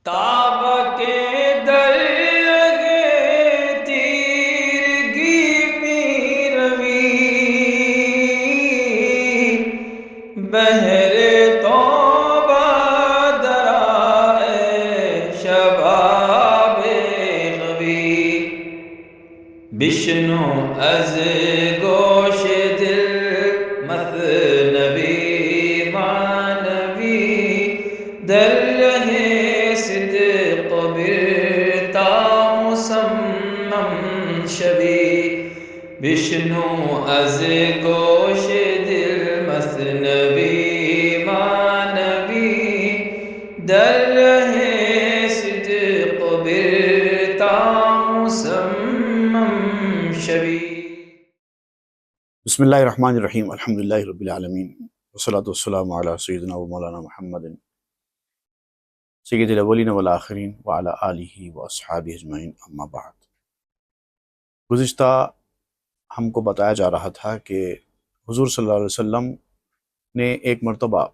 تاب کے درگے تیرگی میں روی بہر توبہ درائے شباب غوی بشنو از گوش دل مثنبی مانوی در رہے صدق برتا مسمم شبی بشنو از گوش دل مثنبی مانوی در رہے صدق برتا مسمم شبی۔ بسم اللہ الرحمن الرحیم، الحمدللہ رب العالمین، والصلاة والسلام علی سیدنا و مولانا محمد سید الاولین والآخرین وعلی آلہ واصحابہ اجمعین، اما بعد۔ گزشتہ ہم کو بتایا جا رہا تھا کہ حضور صلی اللہ علیہ وسلم نے ایک مرتبہ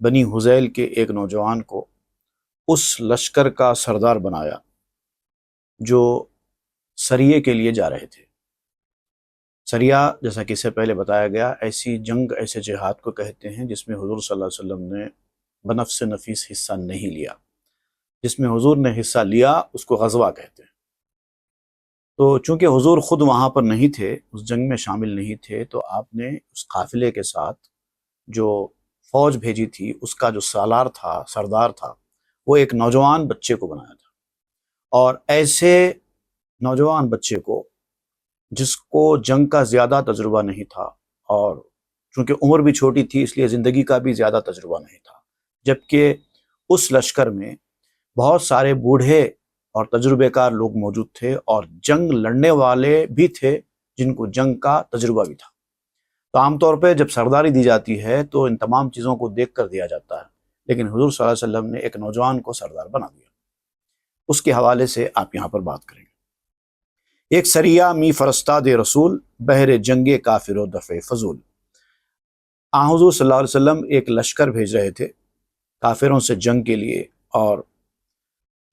بنی حذیل کے ایک نوجوان کو اس لشکر کا سردار بنایا جو سریے کے لیے جا رہے تھے۔ سریہ، جیسا کہ اس سے پہلے بتایا گیا، ایسی جنگ، ایسے جہاد کو کہتے ہیں جس میں حضور صلی اللہ علیہ وسلم نے بنفس نفیس حصہ نہیں لیا۔ جس میں حضور نے حصہ لیا اس کو غزوہ کہتے ہیں۔ تو چونکہ حضور خود وہاں پر نہیں تھے، اس جنگ میں شامل نہیں تھے، تو آپ نے اس قافلے کے ساتھ جو فوج بھیجی تھی اس کا جو سالار تھا، سردار تھا، وہ ایک نوجوان بچے کو بنایا تھا۔ اور ایسے نوجوان بچے کو جس کو جنگ کا زیادہ تجربہ نہیں تھا، اور چونکہ عمر بھی چھوٹی تھی اس لیے زندگی کا بھی زیادہ تجربہ نہیں تھا، جبکہ اس لشکر میں بہت سارے بوڑھے اور تجربے کار لوگ موجود تھے اور جنگ لڑنے والے بھی تھے جن کو جنگ کا تجربہ بھی تھا۔ تو عام طور پہ جب سرداری دی جاتی ہے تو ان تمام چیزوں کو دیکھ کر دیا جاتا ہے، لیکن حضور صلی اللہ علیہ وسلم نے ایک نوجوان کو سردار بنا دیا۔ اس کے حوالے سے آپ یہاں پر بات کریں گے۔ ایک سریہ می فرستاد رسول، بہر جنگ کافر و دفع فضول۔ حضور صلی اللہ علیہ وسلم ایک لشکر بھیج رہے تھے کافروں سے جنگ کے لیے، اور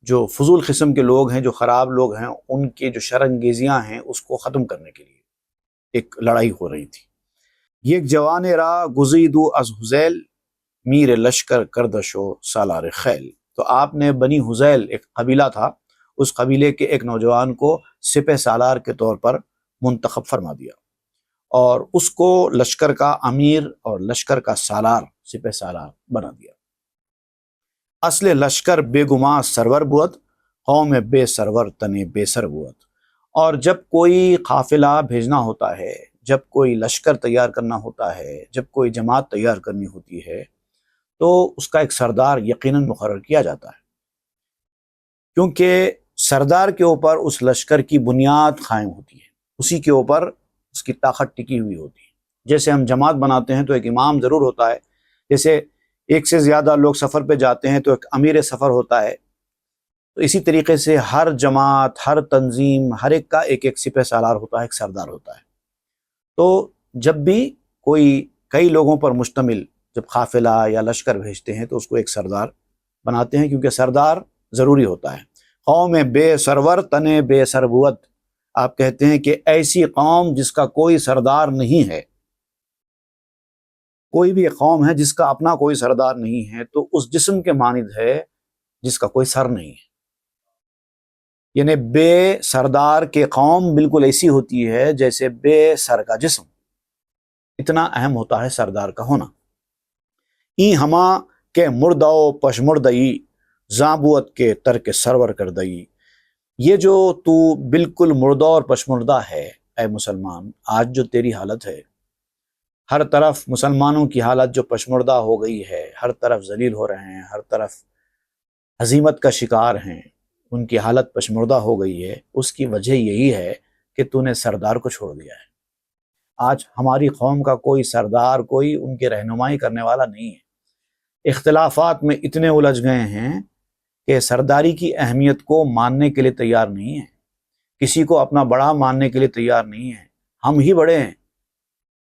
جو فضول قسم کے لوگ ہیں، جو خراب لوگ ہیں، ان کی جو شرانگیزیاں ہیں اس کو ختم کرنے کے لیے ایک لڑائی ہو رہی تھی۔ یک جوان را گزیدو از حذیل، میر لشکر کردشو سالار خیل۔ تو آپ نے بنی حذیل، ایک قبیلہ تھا، اس قبیلے کے ایک نوجوان کو سپہ سالار کے طور پر منتخب فرما دیا اور اس کو لشکر کا امیر اور لشکر کا سالار، سپہ سالار بنا دیا۔ اصل لشکر بے گماں سرور بود، قوم بے سرور تنے بے سر بود۔ اور جب کوئی قافلہ بھیجنا ہوتا ہے، جب کوئی لشکر تیار کرنا ہوتا ہے، جب کوئی جماعت تیار کرنی ہوتی ہے، تو اس کا ایک سردار یقیناً مقرر کیا جاتا ہے، کیونکہ سردار کے اوپر اس لشکر کی بنیاد قائم ہوتی ہے، اسی کے اوپر اس کی طاقت ٹکی ہوئی ہوتی ہے۔ جیسے ہم جماعت بناتے ہیں تو ایک امام ضرور ہوتا ہے، جیسے ایک سے زیادہ لوگ سفر پہ جاتے ہیں تو ایک امیر سفر ہوتا ہے، تو اسی طریقے سے ہر جماعت، ہر تنظیم، ہر ایک کا ایک ایک سپہ سالار ہوتا ہے، ایک سردار ہوتا ہے۔ تو جب بھی کوئی کئی لوگوں پر مشتمل جب قافلہ یا لشکر بھیجتے ہیں تو اس کو ایک سردار بناتے ہیں، کیونکہ سردار ضروری ہوتا ہے۔ قوم بے سرور تنے بے سربوت۔ آپ کہتے ہیں کہ ایسی قوم جس کا کوئی سردار نہیں ہے، کوئی بھی قوم ہے جس کا اپنا کوئی سردار نہیں ہے تو اس جسم کے مانند ہے جس کا کوئی سر نہیں ہے۔ یعنی بے سردار کے قوم بالکل ایسی ہوتی ہے جیسے بے سر کا جسم۔ اتنا اہم ہوتا ہے سردار کا ہونا۔ این ہما کے مردہ و پشمردئی، زابوت کے ترک سرور کر دئی۔ یہ جو تو بالکل مردہ اور پشمردہ ہے اے مسلمان، آج جو تیری حالت ہے، ہر طرف مسلمانوں کی حالت جو پشمردہ ہو گئی ہے، ہر طرف ذلیل ہو رہے ہیں، ہر طرف ہزیمت کا شکار ہیں، ان کی حالت پشمردہ ہو گئی ہے، اس کی وجہ یہی ہے کہ تو نے سردار کو چھوڑ دیا ہے۔ آج ہماری قوم کا کوئی سردار، کوئی ان کی رہنمائی کرنے والا نہیں ہے۔ اختلافات میں اتنے الجھ گئے ہیں کہ سرداری کی اہمیت کو ماننے کے لیے تیار نہیں ہے، کسی کو اپنا بڑا ماننے کے لیے تیار نہیں ہے۔ ہم ہی بڑے ہیں،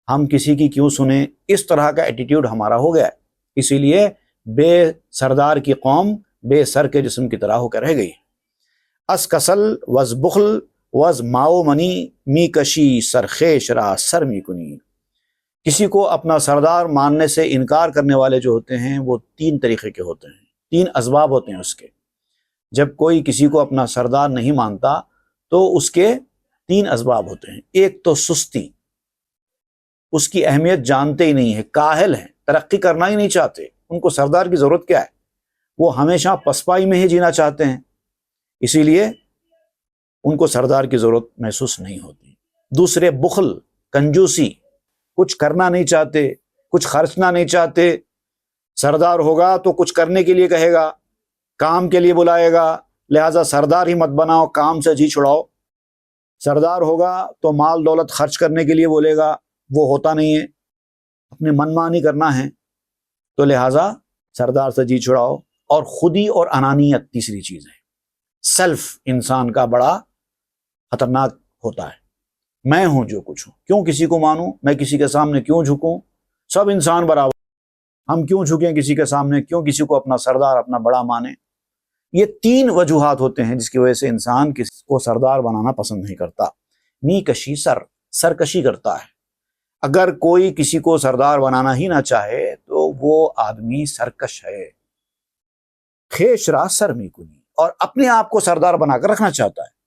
ہم کسی کی کیوں سنیں، اس طرح کا ایٹیٹیوڈ ہمارا ہو گیا ہے۔ اسی لیے بے سردار کی قوم بے سر کے جسم کی طرح ہو کر رہ گئی۔ اس کسل وز بخل وز ماؤ منی می کشی سرخیش را سر می کنی۔ کسی کو اپنا سردار ماننے سے انکار کرنے والے جو ہوتے ہیں وہ 3 طریقے کے ہوتے ہیں، 3 اسباب ہوتے ہیں اس کے۔ جب کوئی کسی کو اپنا سردار نہیں مانتا تو اس کے 3 اسباب ہوتے ہیں۔ ایک تو سستی، اس کی اہمیت جانتے ہی نہیں ہے، کاہل ہیں، ترقی کرنا ہی نہیں چاہتے، ان کو سردار کی ضرورت کیا ہے، وہ ہمیشہ پسپائی میں ہی جینا چاہتے ہیں، اسی لیے ان کو سردار کی ضرورت محسوس نہیں ہوتی۔ دوسرے بخل، کنجوسی، کچھ کرنا نہیں چاہتے، کچھ خرچنا نہیں چاہتے، سردار ہوگا تو کچھ کرنے کے لیے کہے گا، کام کے لیے بلائے گا، لہٰذا سردار ہی مت بناؤ، کام سے جی چھڑاؤ۔ سردار ہوگا تو مال دولت خرچ کرنے کے لیے بولے گا، وہ ہوتا نہیں ہے، اپنے من مانی کرنا ہے، تو لہٰذا سردار سے جی چھڑاؤ۔ اور خودی اور انانیت تیسری چیز ہے، سیلف انسان کا بڑا خطرناک ہوتا ہے، میں ہوں جو کچھ ہوں، کیوں کسی کو مانوں، میں کسی کے سامنے کیوں جھکوں، سب انسان برابر، ہم کیوں جھکیں کسی کے سامنے، کیوں کسی کو اپنا سردار اپنا بڑا مانے۔ یہ 3 وجوہات ہوتے ہیں جس کی وجہ سے انسان کسی کو سردار بنانا پسند نہیں کرتا۔ می کشی سرکشی کرتا ہے۔ اگر کوئی کسی کو سردار بنانا ہی نہ چاہے تو وہ آدمی سرکش ہے۔ خیش را سر می کنی، اور اپنے آپ کو سردار بنا کر رکھنا چاہتا ہے،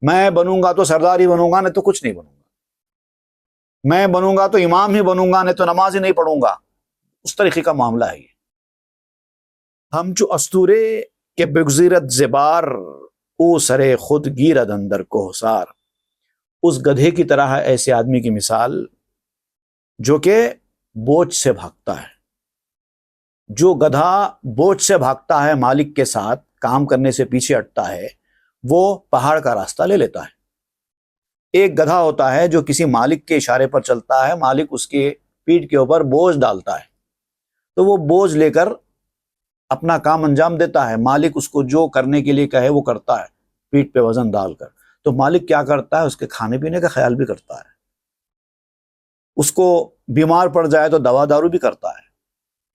میں بنوں گا تو سردار ہی بنوں گا، نہیں تو کچھ نہیں بنوں گا، میں بنوں گا تو امام ہی بنوں گا، نہیں تو نماز ہی نہیں پڑھوں گا، اس طریقے کا معاملہ ہے یہ۔ ہم چو استورے کہ بگزیرت زبار او سرے خود گیرد اندر کوہسار۔ اس گدھے کی طرح ہے ایسے آدمی کی مثال جو کہ بوجھ سے بھاگتا ہے۔ جو گدھا بوجھ سے بھاگتا ہے، مالک کے ساتھ کام کرنے سے پیچھے ہٹتا ہے، وہ پہاڑ کا راستہ لے لیتا ہے۔ ایک گدھا ہوتا ہے جو کسی مالک کے اشارے پر چلتا ہے، مالک اس کے پیٹھ کے اوپر بوجھ ڈالتا ہے تو وہ بوجھ لے کر اپنا کام انجام دیتا ہے، مالک اس کو جو کرنے کے لیے کہے وہ کرتا ہے، پیٹھ پہ وزن ڈال کر۔ تو مالک کیا کرتا ہے، اس کے کھانے پینے کا خیال بھی کرتا ہے، اس کو بیمار پڑ جائے تو دوا دارو بھی کرتا ہے،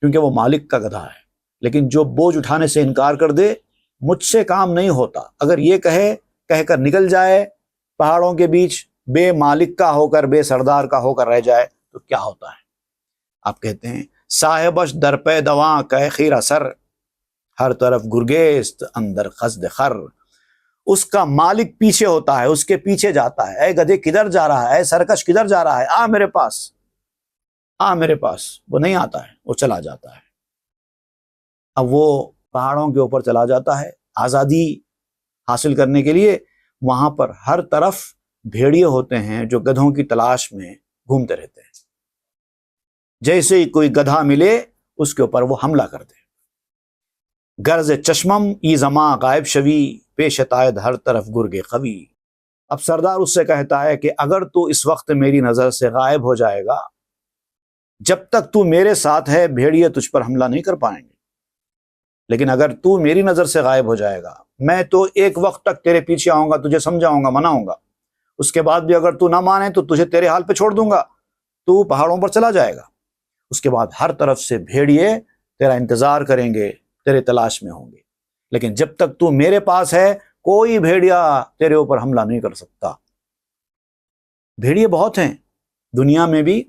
کیونکہ وہ مالک کا گدھا ہے۔ لیکن جو بوجھ اٹھانے سے انکار کر دے، مجھ سے کام نہیں ہوتا، اگر یہ کہہ کر نکل جائے پہاڑوں کے بیچ، بے مالک کا ہو کر، بے سردار کا ہو کر رہ جائے تو کیا ہوتا ہے؟ آپ کہتے ہیں صاحبش در پہ دواں کہ خیر اثر، ہر طرف گرگیست اندر قصد خر۔ اس کا مالک پیچھے ہوتا ہے، اس کے پیچھے جاتا ہے، اے گدھے کدھر جا رہا ہے، اے سرکش کدھر جا رہا ہے، آ میرے پاس، آ میرے پاس۔ وہ نہیں آتا ہے، وہ چلا جاتا ہے۔ اب وہ پہاڑوں کے اوپر چلا جاتا ہے آزادی حاصل کرنے کے لیے، وہاں پر ہر طرف بھیڑیے ہوتے ہیں جو گدھوں کی تلاش میں گھومتے رہتے ہیں، جیسے ہی کوئی گدھا ملے اس کے اوپر وہ حملہ کر دے۔ غرض چشمم ای زماں غائب شوی، پیش تائد ہر طرف گرگ قوی۔ اب سردار اس سے کہتا ہے کہ اگر تو اس وقت میری نظر سے غائب ہو جائے گا، جب تک تو میرے ساتھ ہے بھیڑیے تجھ پر حملہ نہیں کر پائیں گے، لیکن اگر تو میری نظر سے غائب ہو جائے گا، میں تو ایک وقت تک تیرے پیچھے آؤں گا، تجھے سمجھاؤں گا، مناؤں گا، اس کے بعد بھی اگر تو نہ مانے تو تجھے تیرے حال پہ چھوڑ دوں گا، تو پہاڑوں پر چلا جائے گا۔ اس کے بعد ہر طرف سے بھیڑیے تیرا انتظار کریں گے، تیرے تلاش میں ہوں گے، لیکن جب تک تو میرے پاس ہے کوئی بھیڑیا تیرے اوپر حملہ نہیں کر سکتا۔ بھیڑیے بہت ہیں دنیا میں بھی،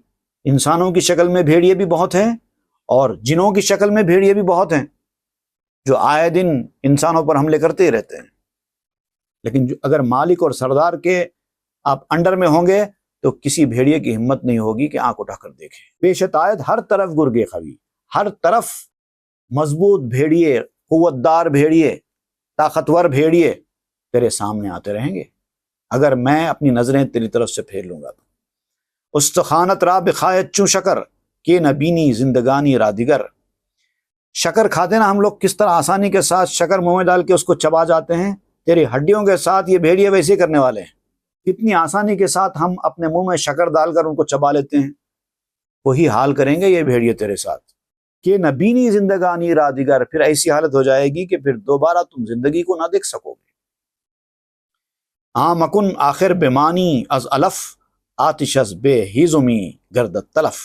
انسانوں کی شکل میں بھیڑیے بھی بہت ہیں، اور جنوں کی شکل میں بھیڑیے بھی بہت ہیں جو آئے دن انسانوں پر حملے کرتے ہی رہتے ہیں۔ لیکن اگر مالک اور سردار کے آپ انڈر میں ہوں گے تو کسی بھیڑیے کی ہمت نہیں ہوگی کہ آنکھ اٹھا کر دیکھے۔ پیش تائید ہر طرف گرگے قوی، ہر طرف مضبوط بھیڑیے، قوتدار بھیڑیے، طاقتور بھیڑیے تیرے سامنے آتے رہیں گے اگر میں اپنی نظریں تیری طرف سے پھیر لوں گا تو۔ استخانت را بخایت چوں شکر، کہ نبینی زندگانی را دیگر۔ شکر کھاتے نا ہم لوگ کس طرح آسانی کے ساتھ شکر منہ میں ڈال کے اس کو چبا جاتے ہیں، تیری ہڈیوں کے ساتھ یہ بھیڑیے ویسے کرنے والے ہیں، کتنی آسانی کے ساتھ ہم اپنے منہ میں شکر ڈال کر ان کو چبا لیتے ہیں، وہی حال کریں گے یہ بھیڑیے تیرے ساتھ۔ کہ نبینی زندگانی را دیگر، پھر ایسی حالت ہو جائے گی کہ پھر دوبارہ تم زندگی کو نہ دیکھ سکو گے۔ مکن آخر بیمانی از الف، آتش از بے ہیزمی گردت تلف۔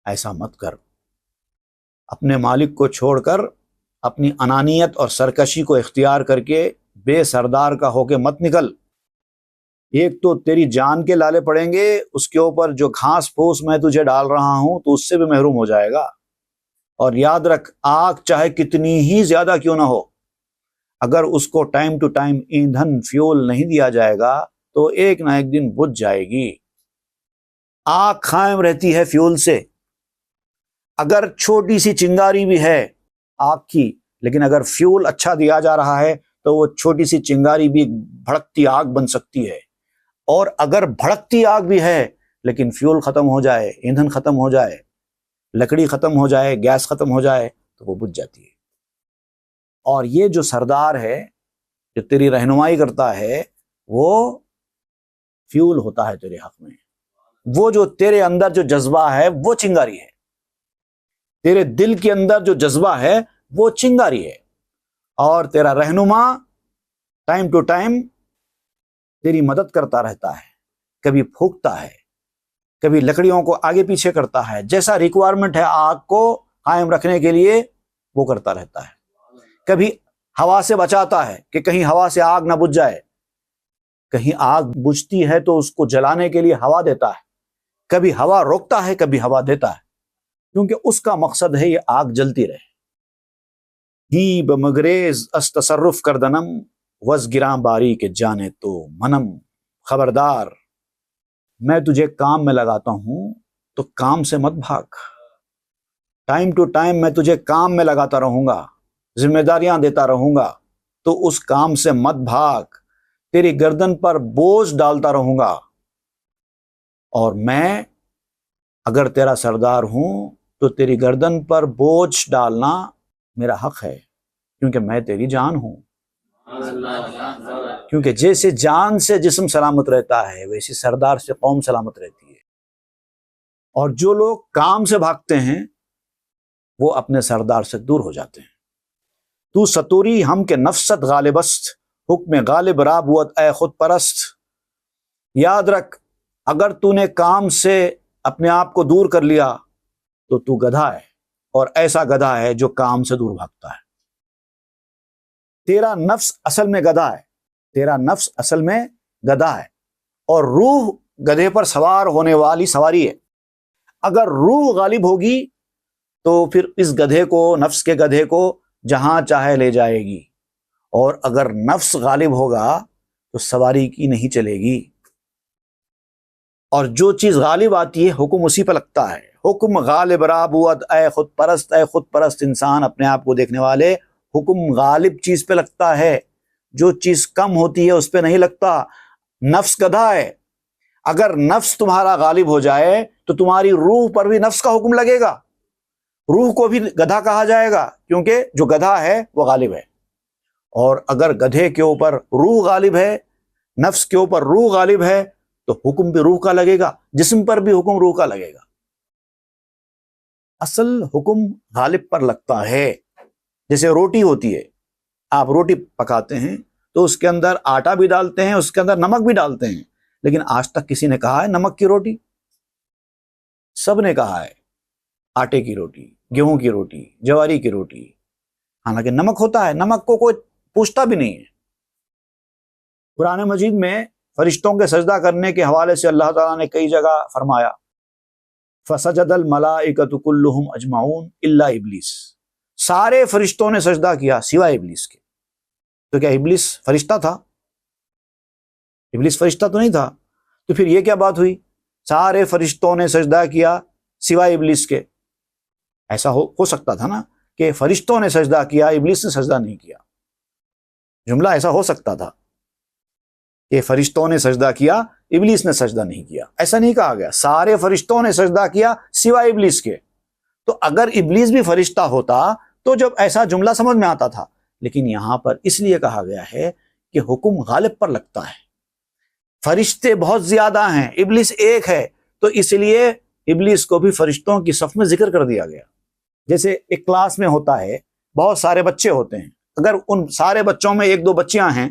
ایسا مت کر، اپنے مالک کو چھوڑ کر اپنی انانیت اور سرکشی کو اختیار کر کے بے سردار کا ہو کے مت نکل۔ ایک تو تیری جان کے لالے پڑیں گے، اس کے اوپر جو گھاس پھوس میں تجھے ڈال رہا ہوں تو اس سے بھی محروم ہو جائے گا۔ اور یاد رکھ، آگ چاہے کتنی ہی زیادہ کیوں نہ ہو، اگر اس کو ٹائم ٹو ٹائم ایندھن فیول نہیں دیا جائے گا تو ایک نہ ایک دن بجھ جائے گی۔ آگ قائم رہتی ہے فیول سے۔ اگر چھوٹی سی چنگاری بھی ہے آگ کی، لیکن اگر فیول اچھا دیا جا رہا ہے تو وہ چھوٹی سی چنگاری بھی بھڑکتی آگ بن سکتی ہے۔ اور اگر بھڑکتی آگ بھی ہے لیکن فیول ختم ہو جائے، ایندھن ختم ہو جائے، لکڑی ختم ہو جائے، گیس ختم ہو جائے تو وہ بجھ جاتی ہے۔ اور یہ جو سردار ہے جو تیری رہنمائی کرتا ہے وہ فیول ہوتا ہے تیرے حق میں۔ وہ جو تیرے اندر جو جذبہ ہے وہ چنگاری ہے، تیرے دل کے اندر جو جذبہ ہے وہ چنگاری ہے۔ اور تیرا رہنما ٹائم ٹو ٹائم تیری مدد کرتا رہتا ہے، کبھی پھونکتا ہے، کبھی لکڑیوں کو آگے پیچھے کرتا ہے، جیسا ریکوائرمنٹ ہے آگ کو قائم رکھنے کے لیے وہ کرتا رہتا ہے۔ کبھی ہوا سے بچاتا ہے کہ کہیں ہوا سے آگ نہ بجھ جائے، کہیں آگ بجھتی ہے تو اس کو جلانے کے لیے ہوا دیتا ہے، کبھی ہوا روکتا ہے، کبھی ہوا دیتا ہے، کیونکہ اس کا مقصد ہے یہ آگ جلتی رہے۔ ہی بمگریز اس تصرف کردنم وز گراں باری کے جانے تو منم۔ خبردار، میں تجھے کام میں لگاتا ہوں تو کام سے مت بھاگ۔ ٹائم ٹو ٹائم میں تجھے کام میں لگاتا رہوں گا، ذمہ داریاں دیتا رہوں گا، تو اس کام سے مت بھاگ۔ تیری گردن پر بوجھ ڈالتا رہوں گا، اور میں اگر تیرا سردار ہوں تو تیری گردن پر بوجھ ڈالنا میرا حق ہے، کیونکہ میں تیری جان ہوں۔ کیونکہ جیسے جان سے جسم سلامت رہتا ہے ویسے سردار سے قوم سلامت رہتی ہے۔ اور جو لوگ کام سے بھاگتے ہیں وہ اپنے سردار سے دور ہو جاتے ہیں۔ تو ستوری ہم کے نفست غالبست، حکم غالب را بود اے خود پرست۔ یاد رکھ، اگر تو نے کام سے اپنے آپ کو دور کر لیا تو گدھا ہے، اور ایسا گدھا ہے جو کام سے دور بھاگتا ہے۔ تیرا نفس اصل میں گدھا ہے، تیرا نفس اصل میں گدھا ہے، اور روح گدھے پر سوار ہونے والی سواری ہے۔ اگر روح غالب ہوگی تو پھر اس گدھے کو، نفس کے گدھے کو جہاں چاہے لے جائے گی، اور اگر نفس غالب ہوگا تو سواری کی نہیں چلے گی۔ اور جو چیز غالب آتی ہے حکم اسی پہ لگتا ہے۔ حکم غالب را بود اے خود پرست، اے خود پرست انسان، اپنے آپ کو دیکھنے والے، حکم غالب چیز پہ لگتا ہے، جو چیز کم ہوتی ہے اس پہ نہیں لگتا۔ نفس گدھا ہے، اگر نفس تمہارا غالب ہو جائے تو تمہاری روح پر بھی نفس کا حکم لگے گا، روح کو بھی گدھا کہا جائے گا، کیونکہ جو گدھا ہے وہ غالب ہے۔ اور اگر گدھے کے اوپر روح غالب ہے، نفس کے اوپر روح غالب ہے، تو حکم بھی روح کا لگے گا، جسم پر بھی حکم روح کا لگے گا۔ اصل حکم غالب پر لگتا ہے۔ جیسے روٹی ہوتی ہے، آپ روٹی پکاتے ہیں تو اس کے اندر آٹا بھی ڈالتے ہیں، اس کے اندر نمک بھی ڈالتے ہیں، لیکن آج تک کسی نے کہا ہے نمک کی روٹی؟ سب نے کہا ہے آٹے کی روٹی، گیہوں کی روٹی، جواری کی روٹی، حالانکہ نمک ہوتا ہے، نمک کو کوئی پوچھتا بھی نہیں ہے۔ قرآن مجید میں فرشتوں کے سجدہ کرنے کے حوالے سے اللہ تعالیٰ نے کئی جگہ فرمایا فسجد الملائکۃ کلہم اجمعون الا ابلیس، سارے فرشتوں نے سجدہ کیا سوائے ابلیس کے۔ تو کیا ابلیس فرشتہ تھا؟ ابلیس فرشتہ تو نہیں تھا، تو پھر یہ کیا بات ہوئی؟ سارے فرشتوں نے سجدہ کیا سوائے ابلیس کے۔ ایسا ہو سکتا تھا نا کہ فرشتوں نے سجدہ کیا ابلیس نے سجدہ نہیں کیا، جملہ ایسا ہو سکتا تھا کہ فرشتوں نے سجدہ کیا ابلیس نے سجدہ نہیں کیا، ایسا نہیں کہا گیا، سارے فرشتوں نے سجدہ کیا سوائے ابلیس کے۔ تو اگر ابلیس بھی فرشتہ ہوتا تو جب ایسا جملہ سمجھ میں آتا تھا، لیکن یہاں پر اس لیے کہا گیا ہے کہ حکم غالب پر لگتا ہے۔ فرشتے بہت زیادہ ہیں، ابلیس ایک ہے، تو اس لیے ابلیس کو بھی فرشتوں کی صف میں ذکر کر دیا گیا۔ جیسے ایک کلاس میں ہوتا ہے، بہت سارے بچے ہوتے ہیں، اگر ان سارے بچوں میں ایک دو بچیاں ہیں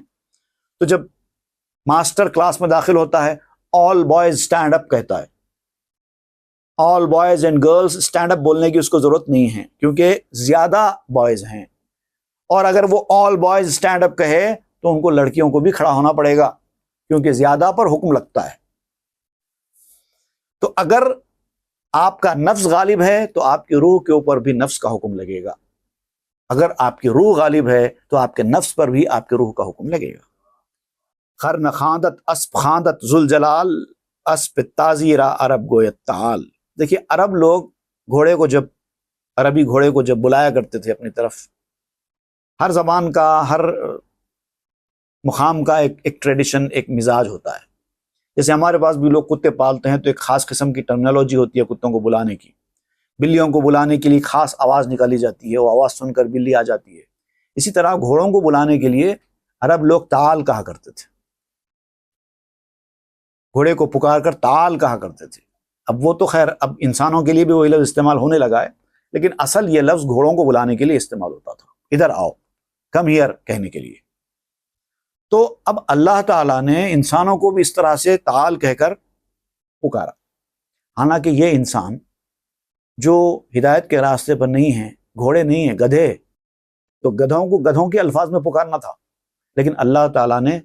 تو جب ماسٹر کلاس میں داخل ہوتا ہے آل بوائز اسٹینڈ اپ کہتا ہے، all boys and girls stand up بولنے کی اس کو ضرورت نہیں ہے، کیونکہ زیادہ بوائز ہیں، اور اگر وہ آل بوائز اسٹینڈ اپ کہے تو ان کو لڑکیوں کو بھی کھڑا ہونا پڑے گا، کیونکہ زیادہ پر حکم لگتا ہے۔ تو اگر آپ کا نفس غالب ہے تو آپ کی روح کے اوپر بھی نفس کا حکم لگے گا، اگر آپ کی روح غالب ہے تو آپ کے نفس پر بھی آپ کے روح کا حکم لگے گا۔ خرن خاندت اسب خاندت ذوالجلال، اسب تازی را عرب گویت تعال۔ دیکھیے عرب لوگ عربی گھوڑے کو جب بلایا کرتے تھے اپنی طرف، ہر زبان کا، ہر مقام کا ایک ٹریڈیشن، ایک مزاج ہوتا ہے۔ جیسے ہمارے پاس بھی لوگ کتے پالتے ہیں تو ایک خاص قسم کی ٹرمینالوجی ہوتی ہے کتوں کو بلانے کی، بلیوں کو بلانے کے لیے خاص آواز نکالی جاتی ہے، وہ آواز سن کر بلی آ جاتی ہے۔ اسی طرح گھوڑوں کو بلانے کے لیے عرب لوگ تعال کہا کرتے تھے، گھوڑے کو پکار کر تعال کہا کرتے تھے۔ اب وہ تو خیر اب انسانوں کے لیے بھی وہی لفظ استعمال ہونے لگا ہے، لیکن اصل یہ لفظ گھوڑوں کو بلانے کے لیے استعمال ہوتا تھا، ادھر آؤ، کم ہیئر کہنے کے لیے۔ تو اب اللہ تعالیٰ نے انسانوں کو بھی اس طرح سے تعال کہہ کر پکارا، حالانکہ یہ انسان جو ہدایت کے راستے پر نہیں ہیں، گھوڑے نہیں ہیں، گدھے، تو گدھوں کو گدھوں کے الفاظ میں پکارنا تھا، لیکن اللہ تعالیٰ نے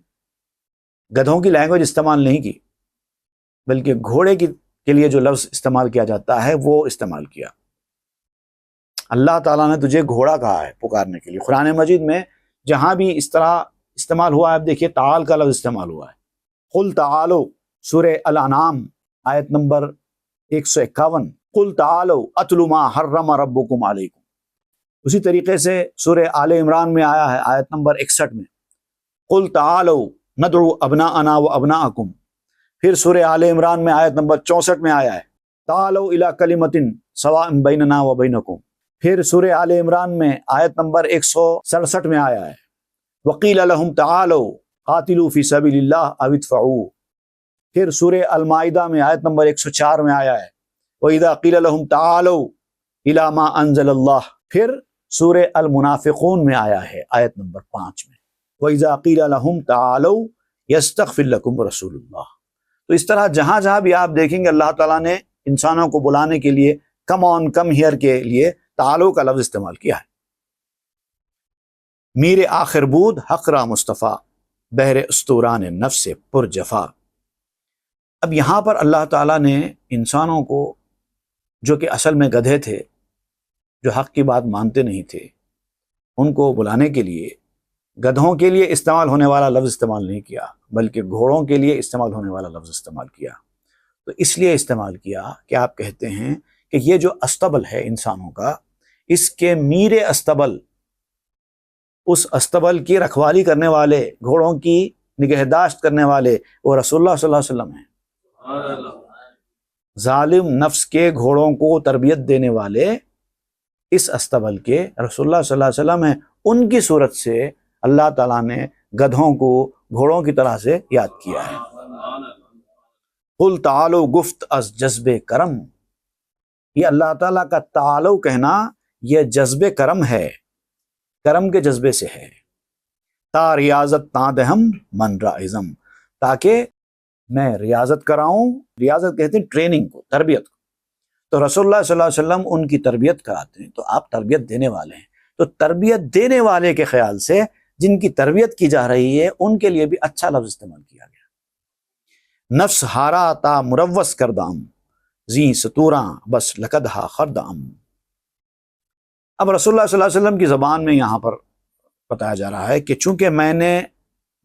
گدھوں کی لینگویج استعمال نہیں کی، بلکہ گھوڑے کے لیے جو لفظ استعمال کیا جاتا ہے وہ استعمال کیا۔ اللہ تعالیٰ نے تجھے گھوڑا کہا ہے پکارنے کے لیے۔ قرآن مجید میں جہاں بھی اس طرح استعمال ہوا ہے، اب دیکھیے تعال کا لفظ استعمال ہوا ہے۔ قل تعالو، سورہ الانعام آیت نمبر 151، قل تعالو اتل ما حرم ربکم علیکم۔ اسی طریقے سے سورہ آل عمران میں آیا ہے آیت نمبر 61 میں، قل تعالو ندعو ابناءنا و ابناءکم۔ پھر سورہ آل عمران میں آیت نمبر 64 میں آیا ہے، تعالو الی کلمۃ سواء بیننا و بینکم۔ پھر سورہ آل عمران میں آیت نمبر 167 میں آیا ہے، وقیل لہم تعالوا قاتلوا فی سبیل اللہ او ادفعوا۔ پھر سورہ المائدہ میں آیت نمبر 104 میں آیا ہے، وَإِذَا قِيلَ لَهُمْ تَعَالَوْا إِلَى مَا أَنزَلَ اللَّهُ۔ پھر سورہ المنافقون میں آیا ہے آیت نمبر 5 میں، وَإِذَا قِيلَ لَهُمْ تَعَالَوْا يَسْتَغْفِرْ لَكُمْ رَسُولُ اللَّهِ۔ تو اس طرح جہاں جہاں بھی آپ دیکھیں گے اللہ تعالیٰ نے انسانوں کو بلانے کے لیے کم آن کم ہیئر کے لیے تعالو کا لفظ استعمال کیا ہے۔ میر آخر بود حق را مصطفیٰ، بحر استوران نفس پر جفا۔ اب یہاں پر اللہ تعالیٰ نے انسانوں کو، جو کہ اصل میں گدھے تھے، جو حق کی بات مانتے نہیں تھے، ان کو بلانے کے لیے گدھوں کے لیے استعمال ہونے والا لفظ استعمال نہیں کیا، بلکہ گھوڑوں کے لیے استعمال ہونے والا لفظ استعمال کیا۔ تو اس لیے استعمال کیا کہ آپ کہتے ہیں کہ یہ جو استبل ہے انسانوں کا، اس کے میر استبل، اس استبل کی رکھوالی کرنے والے، گھوڑوں کی نگہداشت کرنے والے، وہ رسول اللہ صلی اللہ علیہ وسلم ہیں۔ ظالم نفس کے گھوڑوں کو تربیت دینے والے اس استبل کے رسول اللہ صلی اللہ علیہ وسلم ہیں۔ ان کی صورت سے اللہ تعالیٰ نے گدھوں کو گھوڑوں کی طرح سے یاد کیا ہے۔ قل تعالو گفت از جذب کرم، یہ اللہ تعالیٰ کا تعالو کہنا یہ جذب کرم ہے، کرم کے جذبے سے ہے۔ تا ریاضت تا دہم من را ازم، تاکہ میں ریاضت کراؤں، ریاضت کہتے ہیں ٹریننگ کو، تربیت کو۔ تو رسول اللہ صلی اللہ علیہ وسلم ان کی تربیت کراتے ہیں، تو آپ تربیت دینے والے ہیں، تو تربیت دینے والے کے خیال سے جن کی تربیت کی جا رہی ہے ان کے لیے بھی اچھا لفظ استعمال کیا گیا۔ نفس ہارا تا مروس کردام، زی ستوراں بس لقدہا خردام۔ اب رسول اللہ صلی اللہ علیہ وسلم کی زبان میں یہاں پر بتایا جا رہا ہے کہ چونکہ میں نے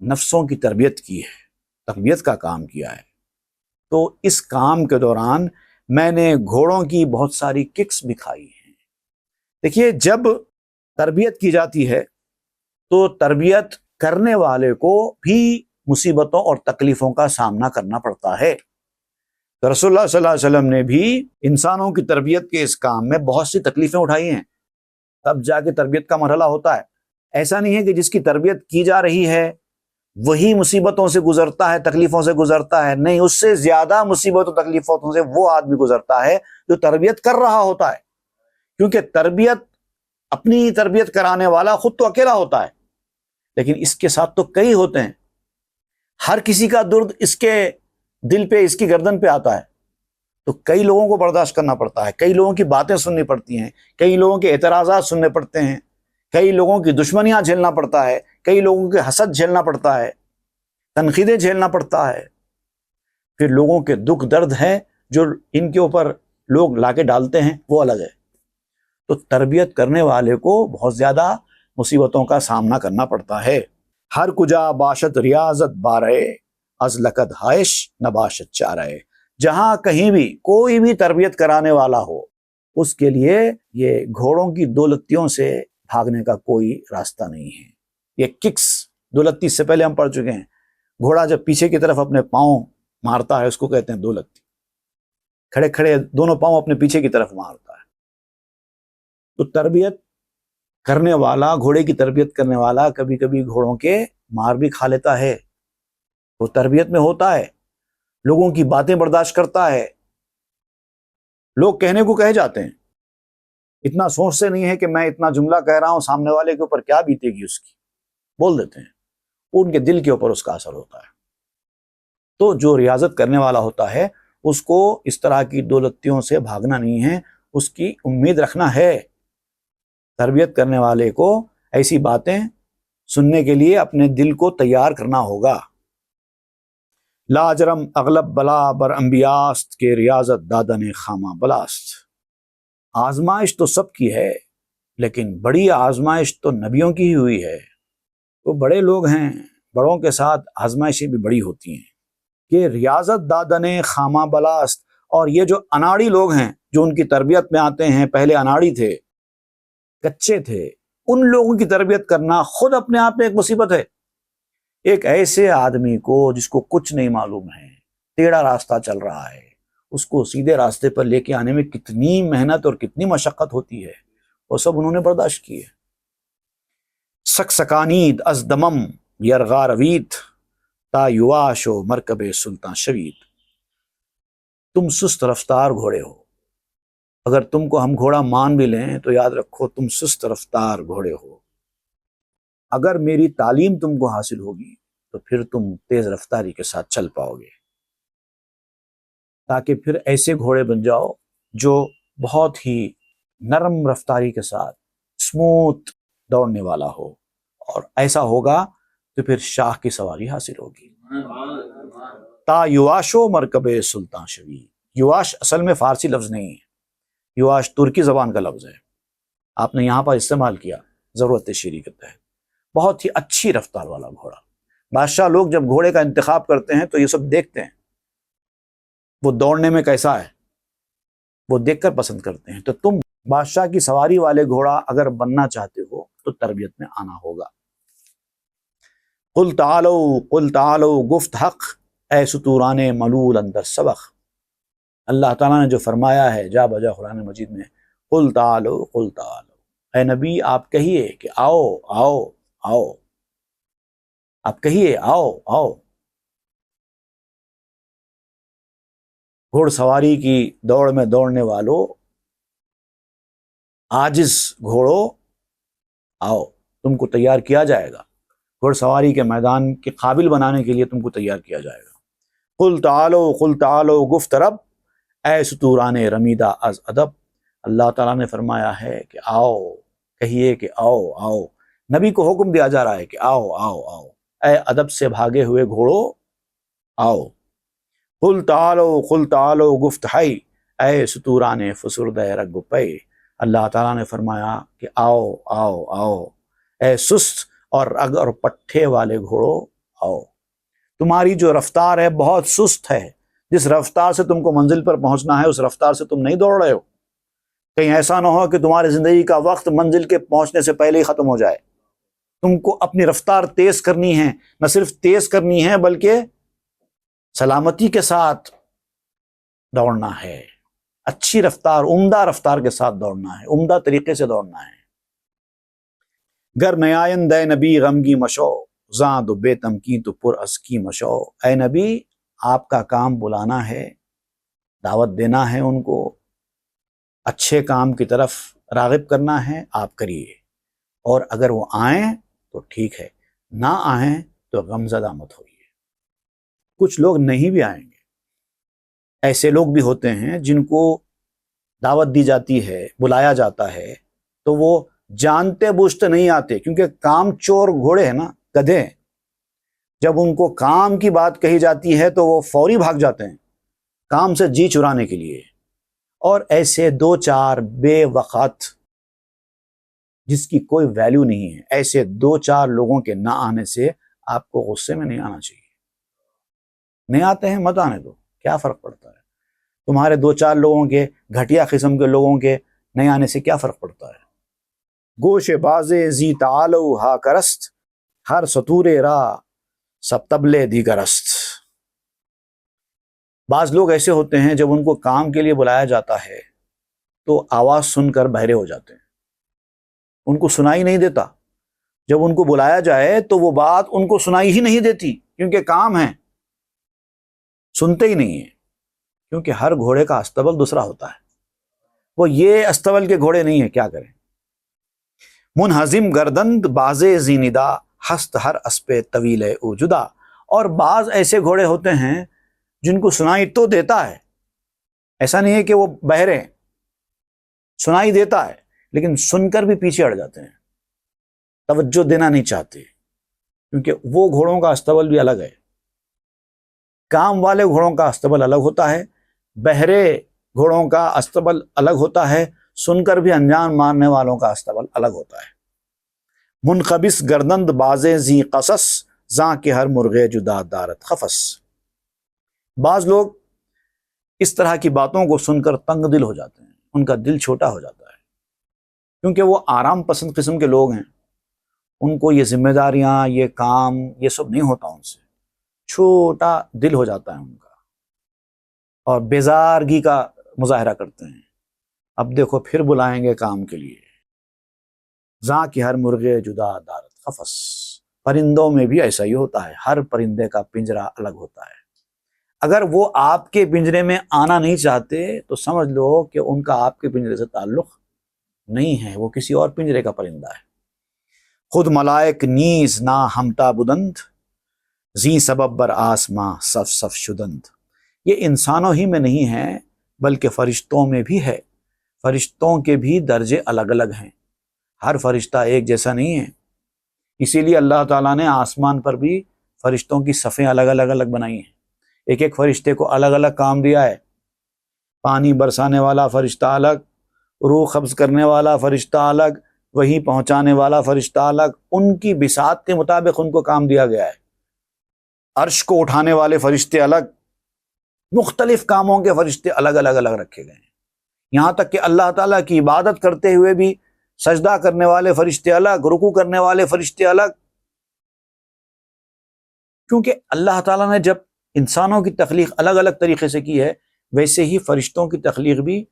نفسوں کی تربیت کی ہے، تربیت کا کام کیا ہے، تو اس کام کے دوران میں نے گھوڑوں کی بہت ساری ککس بھی کھائی ہیں۔ دیکھیے جب تربیت کی جاتی ہے تو تربیت کرنے والے کو بھی مصیبتوں اور تکلیفوں کا سامنا کرنا پڑتا ہے۔ تو رسول اللہ صلی اللہ علیہ وسلم نے بھی انسانوں کی تربیت کے اس کام میں بہت سی تکلیفیں اٹھائی ہیں، تب جا کے تربیت کا مرحلہ ہوتا ہے۔ ایسا نہیں ہے کہ جس کی تربیت کی جا رہی ہے وہی مصیبتوں سے گزرتا ہے، تکلیفوں سے گزرتا ہے، نہیں، اس سے زیادہ مصیبتوں تکلیفوں سے وہ آدمی گزرتا ہے جو تربیت کر رہا ہوتا ہے، کیونکہ تربیت، اپنی تربیت کرانے والا خود تو اکیلا ہوتا ہے، لیکن اس کے ساتھ تو کئی ہوتے ہیں، ہر کسی کا درد اس کے دل پہ، اس کی گردن پہ آتا ہے، تو کئی لوگوں کو برداشت کرنا پڑتا ہے، کئی لوگوں کی باتیں سننی پڑتی ہیں، کئی لوگوں کے اعتراضات سننے پڑتے ہیں، کئی لوگوں کی دشمنیاں جھیلنا پڑتا ہے، کئی لوگوں کے حسد جھیلنا پڑتا ہے، تنقیدیں جھیلنا پڑتا ہے، پھر لوگوں کے دکھ درد ہیں جو ان کے اوپر لوگ لا کے ڈالتے ہیں، وہ الگ ہے۔ تو تربیت کرنے والے کو بہت زیادہ مصیبتوں کا سامنا کرنا پڑتا ہے۔ ہر کجا باشد ریاضت بارے، از لقد ہائش نباشت چارے۔ جہاں کہیں بھی کوئی بھی تربیت کرانے والا ہو، اس کے لیے یہ گھوڑوں کی دو لتیوں سے بھاگنے کا کوئی راستہ نہیں ہے۔ یہ ککس، دو لتی سے پہلے ہم پڑھ چکے ہیں، گھوڑا جب پیچھے کی طرف اپنے پاؤں مارتا ہے اس کو کہتے ہیں دو لتی، کھڑے کھڑے دونوں پاؤں اپنے پیچھے کی طرف مارتا ہے۔ تو تربیت کرنے والا، گھوڑے کی تربیت کرنے والا کبھی کبھی گھوڑوں کے مار بھی کھا لیتا ہے، وہ تربیت میں ہوتا ہے، لوگوں کی باتیں برداشت کرتا ہے، لوگ کہنے کو کہہ جاتے ہیں، اتنا سوچتے نہیں ہے کہ میں اتنا جملہ کہہ رہا ہوں، سامنے والے کے اوپر کیا بیتے گی اس کی، بول دیتے ہیں، ان کے دل کے اوپر اس کا اثر ہوتا ہے۔ تو جو ریاضت کرنے والا ہوتا ہے اس کو اس طرح کی دو لتیوں سے بھاگنا نہیں ہے، اس کی امید رکھنا ہے۔ تربیت کرنے والے کو ایسی باتیں سننے کے لیے اپنے دل کو تیار کرنا ہوگا۔ لاجرم اغلب بلا بر انبیاست کے ریاضت دادن خامہ بلاست۔ آزمائش تو سب کی ہے، لیکن بڑی آزمائش تو نبیوں کی ہی ہوئی ہے۔ وہ بڑے لوگ ہیں، بڑوں کے ساتھ آزمائشیں بھی بڑی ہوتی ہیں کہ ریاضت دادن خامہ بلاست۔ اور یہ جو اناڑی لوگ ہیں جو ان کی تربیت میں آتے ہیں، پہلے اناڑی تھے، کچے تھے، ان لوگوں کی تربیت کرنا خود اپنے آپ میں ایک مصیبت ہے۔ ایک ایسے آدمی کو جس کو کچھ نہیں معلوم ہے، ٹیڑھا راستہ چل رہا ہے، اس کو سیدھے راستے پر لے کے آنے میں کتنی محنت اور کتنی مشقت ہوتی ہے، وہ سب انہوں نے برداشت کی ہے۔ سک سکانید از دمم یرغا رویت، تا یواشو مرکب سلطان شوید۔ تم سست رفتار گھوڑے ہو، اگر تم کو ہم گھوڑا مان بھی لیں تو یاد رکھو تم سست رفتار گھوڑے ہو۔ اگر میری تعلیم تم کو حاصل ہوگی تو پھر تم تیز رفتاری کے ساتھ چل پاؤ گے، تاکہ پھر ایسے گھوڑے بن جاؤ جو بہت ہی نرم رفتاری کے ساتھ اسموتھ دوڑنے والا ہو، اور ایسا ہوگا تو پھر شاہ کی سواری حاصل ہوگی۔ تا یواشو مرکب سلطان شوید۔ یواش اصل میں فارسی لفظ نہیں ہے، یواش ترکی زبان کا لفظ ہے، آپ نے یہاں پر استعمال کیا ضرورت شیری کے تحت۔ بہت ہی اچھی رفتار والا گھوڑا۔ بادشاہ لوگ جب گھوڑے کا انتخاب کرتے ہیں تو یہ سب دیکھتے ہیں، وہ دوڑنے میں کیسا ہے، وہ دیکھ کر پسند کرتے ہیں۔ تو تم بادشاہ کی سواری والے گھوڑا اگر بننا چاہتے ہو تو تربیت میں آنا ہوگا۔ قل تعالو گفت حق، اے ستوران ملول اندر سبق۔ اللہ تعالیٰ نے جو فرمایا ہے جا بجا قرآن مجید میں، قل تعالو، اے نبی آپ کہیے کہ آؤ آؤ آؤ، آپ کہیے آؤ آؤ۔ گھوڑ سواری کی دوڑ میں دوڑنے والوں، عاجز گھوڑوں، آؤ، تم کو تیار کیا جائے گا، گھوڑ سواری کے میدان کے قابل بنانے کے لیے تم کو تیار کیا جائے گا۔ قل تعالو گفت رب، اے ستوران رمیدہ از ادب۔ اللہ تعالیٰ نے فرمایا ہے کہ آؤ، کہیے کہ آؤ آؤ، نبی کو حکم دیا جا رہا ہے کہ آؤ آؤ آؤ، اے ادب سے بھاگے ہوئے گھوڑوں آؤ۔ قل تعالو گفت ہے، اے ستوران فسردہ رگ پے۔ اللہ تعالیٰ نے فرمایا کہ آؤ آؤ آؤ، اے سست اور رگ اور پٹھے والے گھوڑوں آؤ۔ تمہاری جو رفتار ہے بہت سست ہے، جس رفتار سے تم کو منزل پر پہنچنا ہے اس رفتار سے تم نہیں دوڑ رہے ہو۔ کہیں ایسا نہ ہو کہ تمہاری زندگی کا وقت منزل کے پہنچنے سے پہلے ہی ختم ہو جائے۔ تم کو اپنی رفتار تیز کرنی ہے، نہ صرف تیز کرنی ہے بلکہ سلامتی کے ساتھ دوڑنا ہے، اچھی رفتار، عمدہ رفتار کے ساتھ دوڑنا ہے، عمدہ طریقے سے دوڑنا ہے۔ گر نیائن دے نبی غمگی مشو، زاں دو بے تمکی تو پر اسکی مشو۔ اے نبی آپ کا کام بلانا ہے، دعوت دینا ہے، ان کو اچھے کام کی طرف راغب کرنا ہے، آپ کریے، اور اگر وہ آئیں تو ٹھیک ہے، نہ آئیں تو غمزدہ مت ہوئیے۔ کچھ لوگ نہیں بھی آئیں گے، ایسے لوگ بھی ہوتے ہیں جن کو دعوت دی جاتی ہے، بلایا جاتا ہے تو وہ جانتے بوجھتے نہیں آتے، کیونکہ کام چور گھوڑے ہیں نا، گدھے ہیں، جب ان کو کام کی بات کہی جاتی ہے تو وہ فوری بھاگ جاتے ہیں کام سے جی چرانے کے لیے۔ اور ایسے دو چار بے وقت جس کی کوئی ویلیو نہیں ہے، ایسے دو چار لوگوں کے نہ آنے سے آپ کو غصے میں نہیں آنا چاہیے۔ نہیں آتے ہیں مت آنے دو، کیا فرق پڑتا ہے؟ تمہارے دو چار لوگوں کے، گھٹیا قسم کے لوگوں کے نہیں آنے سے کیا فرق پڑتا ہے؟ گوش بازے زی تعالو ہا کرست، ہر ستور را سب تبلے دیگرست۔ بعض لوگ ایسے ہوتے ہیں جب ان کو کام کے لیے بلایا جاتا ہے تو آواز سن کر بہرے ہو جاتے ہیں، ان کو سنائی نہیں دیتا۔ جب ان کو بلایا جائے تو وہ بات ان کو سنائی ہی نہیں دیتی، کیونکہ کام ہے، سنتے ہی نہیں ہیں۔ کیونکہ ہر گھوڑے کا استبل دوسرا ہوتا ہے، وہ یہ استبل کے گھوڑے نہیں ہیں، کیا کریں۔ منہزم گردند بازے زیندا، ہست ہر اسپے طویل او جدا۔ اور بعض ایسے گھوڑے ہوتے ہیں جن کو سنائی تو دیتا ہے، ایسا نہیں ہے کہ وہ بہرے ہیں، سنائی دیتا ہے لیکن سن کر بھی پیچھے ہٹ جاتے ہیں، توجہ دینا نہیں چاہتے، کیونکہ وہ گھوڑوں کا استبل بھی الگ ہے۔ کام والے گھوڑوں کا استبل الگ ہوتا ہے، بہرے گھوڑوں کا استبل الگ ہوتا ہے، سن کر بھی انجان مارنے والوں کا استبل الگ ہوتا ہے۔ منقبس گردند بازے زی قصص، زاں کے ہر مرغے جدا دارت خفس۔ بعض لوگ اس طرح کی باتوں کو سن کر تنگ دل ہو جاتے ہیں، ان کا دل چھوٹا ہو جاتا ہے، کیونکہ وہ آرام پسند قسم کے لوگ ہیں، ان کو یہ ذمہ داریاں، یہ کام، یہ سب نہیں ہوتا، ان سے چھوٹا دل ہو جاتا ہے ان کا، اور بیزارگی کا مظاہرہ کرتے ہیں۔ اب دیکھو پھر بلائیں گے کام کے لیے۔ زاں کی ہر مرغے جدا دارت خفس۔ پرندوں میں بھی ایسا ہی ہوتا ہے، ہر پرندے کا پنجرا الگ ہوتا ہے۔ اگر وہ آپ کے پنجرے میں آنا نہیں چاہتے تو سمجھ لو کہ ان کا آپ کے پنجرے سے تعلق نہیں ہے، وہ کسی اور پنجرے کا پرندہ ہے۔ خود ملائک نیز نا ہمتا بدند، زی سبب بر آسماں صف صف شدند۔ یہ انسانوں ہی میں نہیں ہے بلکہ فرشتوں میں بھی ہے، فرشتوں کے بھی درجے الگ الگ ہیں، ہر فرشتہ ایک جیسا نہیں ہے۔ اسی لیے اللہ تعالیٰ نے آسمان پر بھی فرشتوں کی صفیں الگ الگ بنائی ہیں، ایک ایک فرشتے کو الگ الگ کام دیا ہے۔ پانی برسانے والا فرشتہ الگ، روح قبض کرنے والا فرشتہ الگ، وہی پہنچانے والا فرشتہ الگ، ان کی بساط کے مطابق ان کو کام دیا گیا ہے۔ عرش کو اٹھانے والے فرشتے الگ، مختلف کاموں کے فرشتے الگ الگ رکھے گئے ہیں۔ یہاں تک کہ اللہ تعالیٰ کی عبادت کرتے ہوئے بھی سجدہ کرنے والے فرشتے الگ، رکوع کرنے والے فرشتے الگ، کیونکہ اللہ تعالیٰ نے جب انسانوں کی تخلیق الگ الگ طریقے سے کی ہے، ویسے ہی فرشتوں کی تخلیق بھی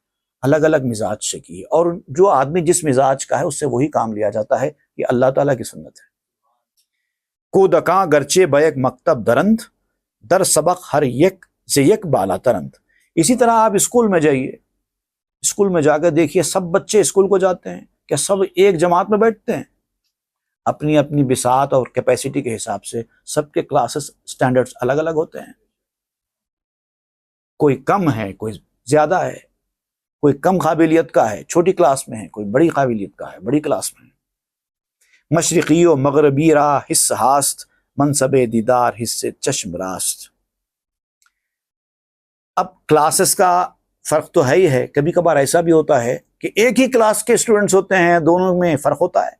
الگ الگ مزاج سے کی ہے، اور جو آدمی جس مزاج کا ہے اس سے وہی کام لیا جاتا ہے۔ یہ اللہ تعالیٰ کی سنت ہے۔ کو دکاں گرچے بیک مکتب درند، در سبق ہر یک سے یک بالا ترند۔ اسی طرح آپ اسکول میں جائیے، اسکول میں جا کے دیکھیے، سب بچے اسکول کو جاتے ہیں، کیا سب ایک جماعت میں بیٹھتے ہیں؟ اپنی اپنی بساط اور کیپیسٹی کے حساب سے سب کے کلاسز سٹینڈرڈز الگ الگ ہوتے ہیں، کوئی کم ہے، کوئی زیادہ ہے، کوئی کم قابلیت کا ہے، چھوٹی کلاس میں ہے، کوئی بڑی قابلیت کا ہے، بڑی کلاس میں ہے۔ مشرقی و مغربی را حص ہاست، منصب دیدار حص چشم راست۔ اب کلاسز کا فرق تو ہے ہی ہے، کبھی کبھار ایسا بھی ہوتا ہے کہ ایک ہی کلاس کے اسٹوڈنٹس ہوتے ہیں، دونوں میں فرق ہوتا ہے،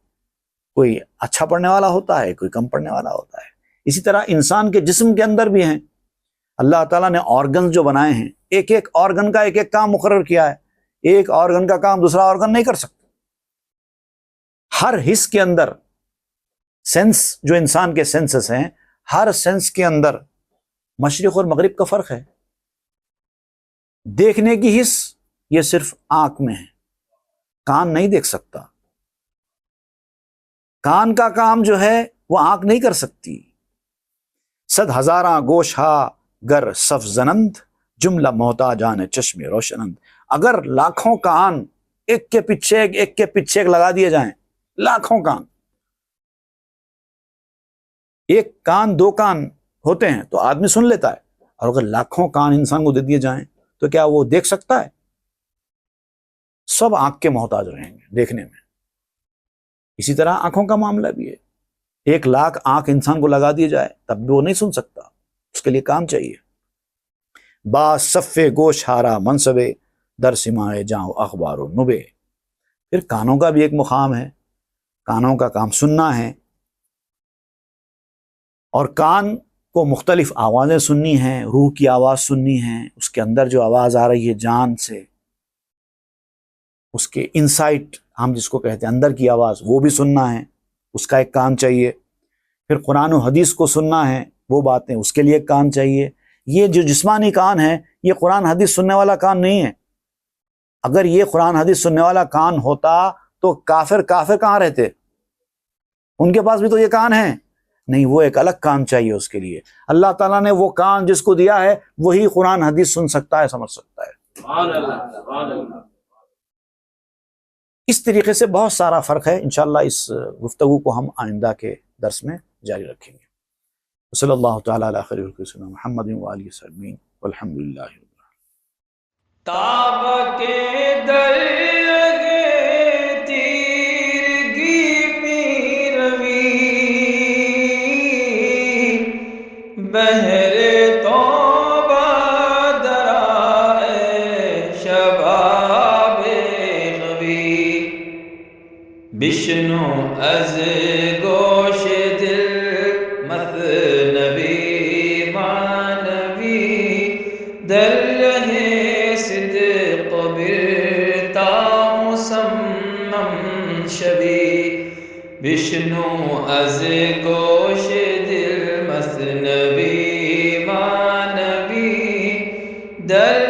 کوئی اچھا پڑھنے والا ہوتا ہے، کوئی کم پڑھنے والا ہوتا ہے۔ اسی طرح انسان کے جسم کے اندر بھی ہیں، اللہ تعالیٰ نے آرگنز جو بنائے ہیں، ایک ایک آرگن کا ایک ایک کام مقرر کیا ہے، ایک آرگن کا کام دوسرا آرگن نہیں کر سکتا۔ ہر حص کے اندر سینس، جو انسان کے سینسز ہیں، ہر سینس کے اندر مشرق اور مغرب کا فرق ہے۔ دیکھنے کی حص یہ صرف آنکھ میں ہے، کان نہیں دیکھ سکتا، کان کا کام جو ہے وہ آنکھ نہیں کر سکتی۔ صد ہزاراں گوش ہا گر صف زنند، جملہ محتاجان چشم روشنند۔ اگر لاکھوں کان ایک کے پیچھے ایک لگا دیے جائیں، لاکھوں کان، ایک کان دو کان ہوتے ہیں تو آدمی سن لیتا ہے، اور اگر لاکھوں کان انسان کو دے دیے جائیں تو کیا وہ دیکھ سکتا ہے؟ سب آنکھ کے محتاج رہیں گے دیکھنے میں۔ اسی طرح آنکھوں کا معاملہ بھی ہے، 1,00,000 آنکھ انسان کو لگا دی جائے تب بھی وہ نہیں سن سکتا، اس کے لیے کام چاہیے۔ با صف گوش ہارا منصب در سماع جاؤ اخبار و نبے، پھر کانوں کا بھی ایک مقام ہے، کانوں کا کام سننا ہے، اور کان کو مختلف آوازیں سننی ہیں، روح کی آواز سننی ہے، اس کے اندر جو آواز آ رہی ہے جان سے، اس کے انسائٹ ہم جس کو کہتے ہیں اندر کی آواز، وہ بھی سننا ہے، اس کا ایک کان چاہیے۔ پھر قرآن و حدیث کو سننا ہے، وہ باتیں، اس کے لیے ایک کان چاہیے۔ یہ جو جسمانی کان ہے یہ قرآن حدیث سننے والا کان نہیں ہے۔ اگر یہ قرآن حدیث سننے والا کان ہوتا تو کافر کہاں رہتے؟ ان کے پاس بھی تو یہ کان ہے نہیں، وہ ایک الگ کان چاہیے اس کے لیے۔ اللہ تعالیٰ نے وہ کان جس کو دیا ہے وہی قرآن حدیث سن سکتا ہے، سمجھ سکتا ہے۔ سبحان اللہ، سبحان اللہ۔ اس طریقے سے بہت سارا فرق ہے، انشاءاللہ اس گفتگو کو ہم آئندہ کے درس میں جاری رکھیں گے۔ صلی اللہ تعالیٰ علی خیر خلق سیدنا محمد وآلہ وصحبہ والحمد للہ رب العالمین۔ تاب کے در لگے تیرگی میں روی، بہر توبہ درائے شباب غوی، بشنو از گوش دل مثنبی معنوی، در لہے صدق برتا مسمم شبی، بشنو از گوش دل مثنبی معنوی، در